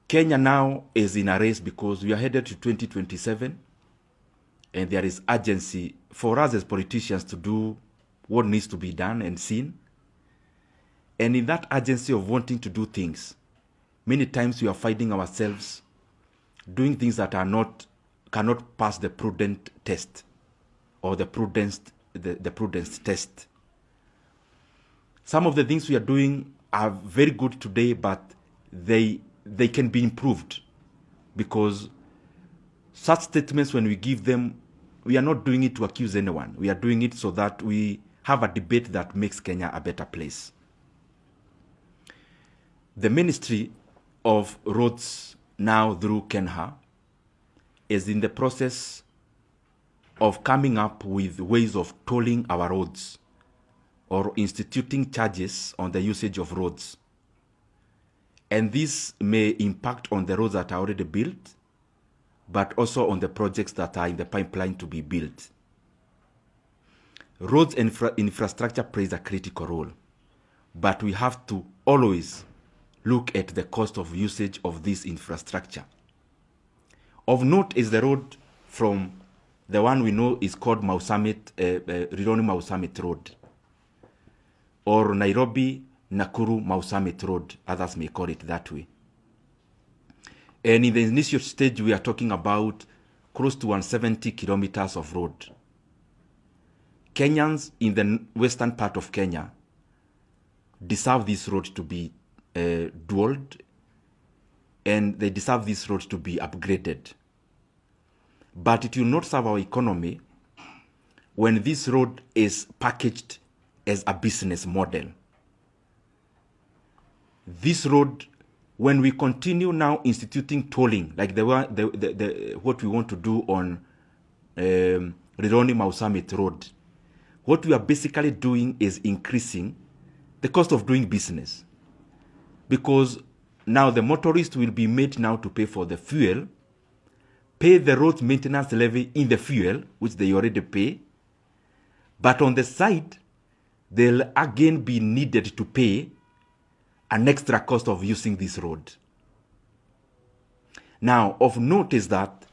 Kenya now is in a race because we are headed to 2027, and there is urgency for us as politicians to do what needs to be done and seen. And in that urgency of wanting to do things, many times we are finding ourselves doing things that cannot pass the prudent test or the prudence test. Some of the things we are doing are very good today, but they can be improved, because such statements, when we give them, we are not doing it to accuse anyone. We are doing it so that we have a debate that makes Kenya a better place. The Ministry of Roads, now through Kenha, is in the process of coming up with ways of tolling our roads or instituting charges on the usage of roads. And this may impact on the roads that are already built, but also on the projects that are in the pipeline to be built. Roads infrastructure plays a critical role, but we have to always look at the cost of usage of this infrastructure. Of note is the road from the one we know is called Rironi Mau Summit Road, or Nairobi Nakuru Mau Summit Road, others may call it that way. And in the initial stage, we are talking about close to 170 kilometers of road. Kenyans in the western part of Kenya deserve this road to be dualled, and they deserve this road to be upgraded. But it will not serve our economy when this road is packaged as a business model. This road, when we continue now instituting tolling, like what we want to do on Rironi Mau Summit Road, what we are basically doing is increasing the cost of doing business. Because now the motorist will be made now to pay for the fuel, pay the road maintenance levy in the fuel, which they already pay, but on the side, they'll again be needed to pay an extra cost of using this road. Now, of note is that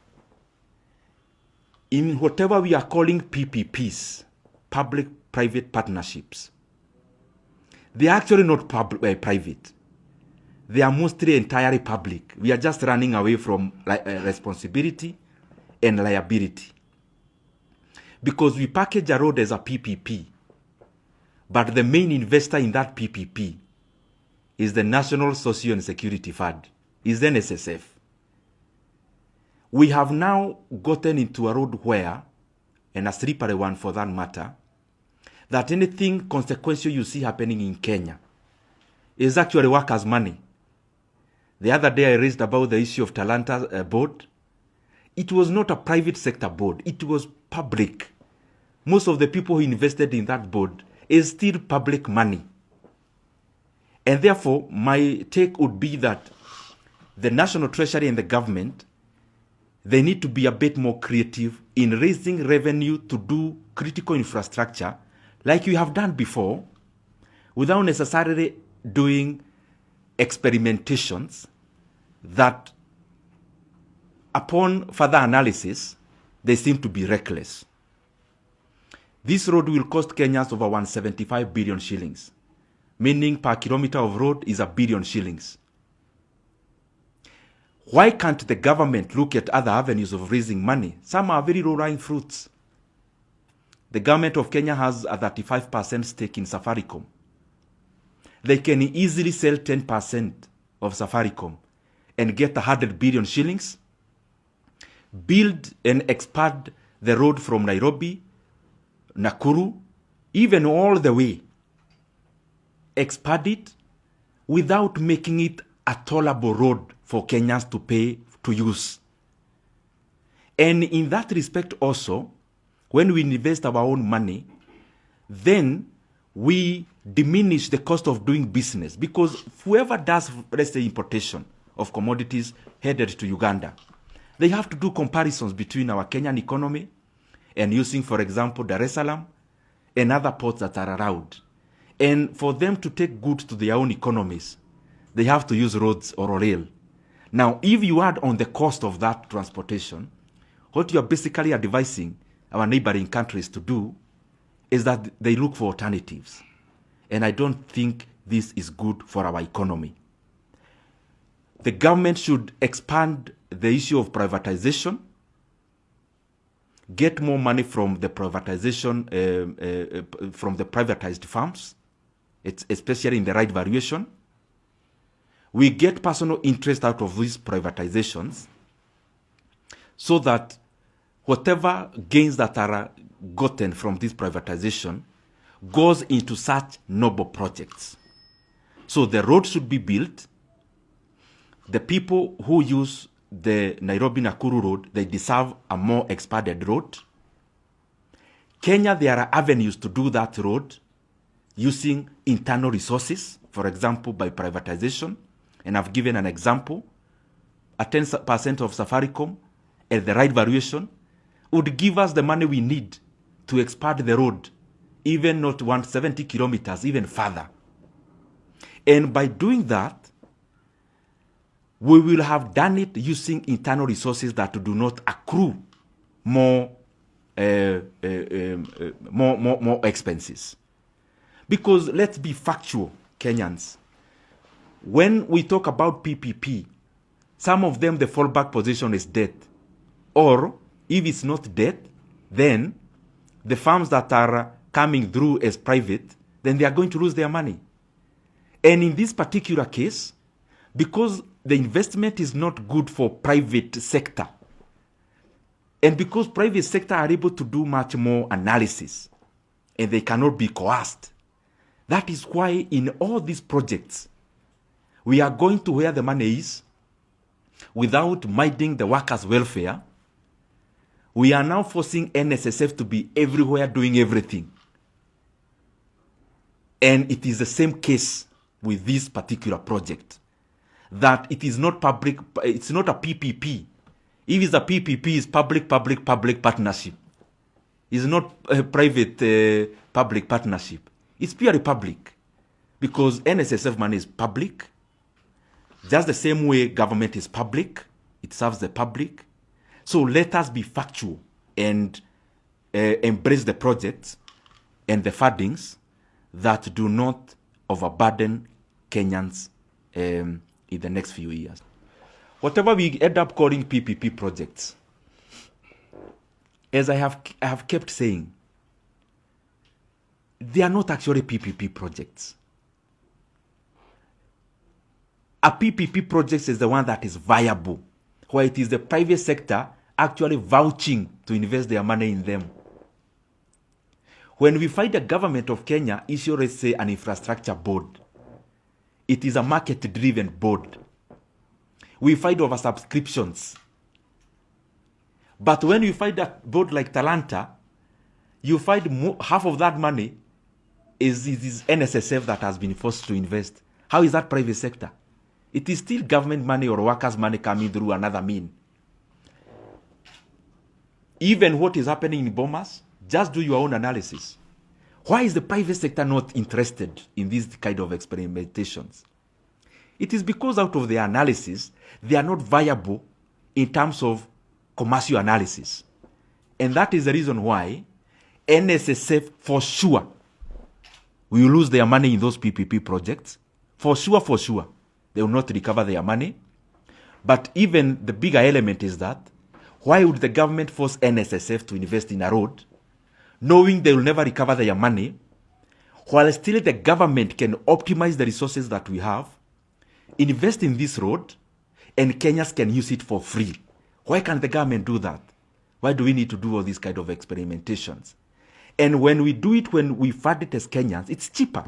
in whatever we are calling PPPs, public-private partnerships, they are actually not private. They are mostly entirely public. We are just running away from responsibility and liability. Because we package a road as a PPP, but the main investor in that PPP is the National Social and Security Fund, is the NSSF. We have now gotten into a road where, and a slippery one for that matter, that anything consequential you see happening in Kenya is actually workers' money. The other day I raised about the issue of Talanta board. It was not a private sector board, it was public. Most of the people who invested in that board is still public money. And therefore, my take would be that the National Treasury and the government, they need to be a bit more creative in raising revenue to do critical infrastructure like we have done before, without necessarily doing experimentations that, upon further analysis, they seem to be reckless. This road will cost Kenyans over 175 billion shillings, meaning per kilometer of road is 1 billion shillings. Why can't the government look at other avenues of raising money? Some are very low-lying fruits. The government of Kenya has a 35% stake in Safaricom. They can easily sell 10% of Safaricom and get 100 billion shillings, build and expand the road from Nairobi, Nakuru, even all the way. Expand it without making it a tolerable road for Kenyans to pay to use. And in that respect also, when we invest our own money, then we diminish the cost of doing business, because whoever does, let's say, importation of commodities headed to Uganda, they have to do comparisons between our Kenyan economy and using, for example, Dar es Salaam and other ports that are around. And for them to take goods to their own economies, they have to use roads or rail. Now, if you add on the cost of that transportation, what you are basically advising our neighboring countries to do is that they look for alternatives. And I don't think this is good for our economy. The government should expand the issue of privatization, get more money from the privatization, from the privatized firms, especially in the right valuation. We get personal interest out of these privatizations so that whatever gains that are gotten from this privatization goes into such noble projects. So the road should be built. The people who use the Nairobi-Nakuru road, they deserve a more expanded road. Kenya, there are avenues to do that road using internal resources, for example, by privatization. And I've given an example. A 10% of Safaricom at the right valuation would give us the money we need to expand the road, even not 170 kilometers, even further. And by doing that, we will have done it using internal resources that do not accrue more expenses. Because let's be factual, Kenyans. When we talk about PPP, some of them, the fallback position is debt. Or if it's not debt, then the firms that are coming through as private, then they are going to lose their money. And in this particular case, because the investment is not good for private sector, and because private sector are able to do much more analysis, and they cannot be coerced, that is why in all these projects, we are going to where the money is without minding the workers' welfare. We are now forcing NSSF to be everywhere doing everything. And it is the same case with this particular project, that it is not public, it's not a PPP. If it's a PPP, it's public-public-public partnership. It's not a private public partnership. It's purely public, because NSSF money is public. Just the same way government is public, it serves the public. So let us be factual and embrace the projects and the fundings that do not overburden Kenyans in the next few years. Whatever we end up calling PPP projects, as I have kept saying, they are not actually PPP projects. A PPP project is the one that is viable, where it is the private sector actually vouching to invest their money in them. When we find the government of Kenya issue, let's say, an infrastructure board, it is a market-driven board. We find oversubscriptions. But when you find a board like Talanta, you find half of that money is NSSF that has been forced to invest. How is that private sector? It is still government money or workers' money coming through another mean. Even what is happening in Bomas, just do your own analysis. Why is the private sector not interested in these kind of experimentations? It is because out of their analysis, they are not viable in terms of commercial analysis. And that is the reason why NSSF, for sure, will lose their money in those PPP projects. For sure. They will not recover their money. But even the bigger element is that, why would the government force NSSF to invest in a road, knowing they will never recover their money, while still the government can optimize the resources that we have, invest in this road, and Kenyans can use it for free? Why can't the government do that? Why do we need to do all these kind of experimentations? And when we do it, when we fund it as Kenyans, it's cheaper.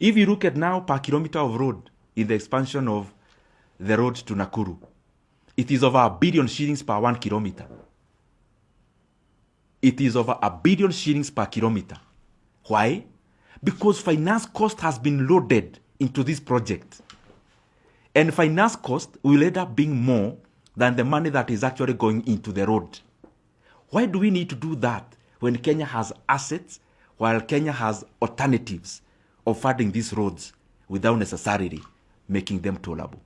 If you look at now per kilometer of road in the expansion of the road to Nakuru, it is over 1 billion shillings per 1 kilometer. It is over 1 billion shillings per kilometer. Why? Because finance cost has been loaded into this project. And finance cost will end up being more than the money that is actually going into the road. Why do we need to do that when Kenya has assets, while Kenya has alternatives of funding these roads without necessarily making them tolerable?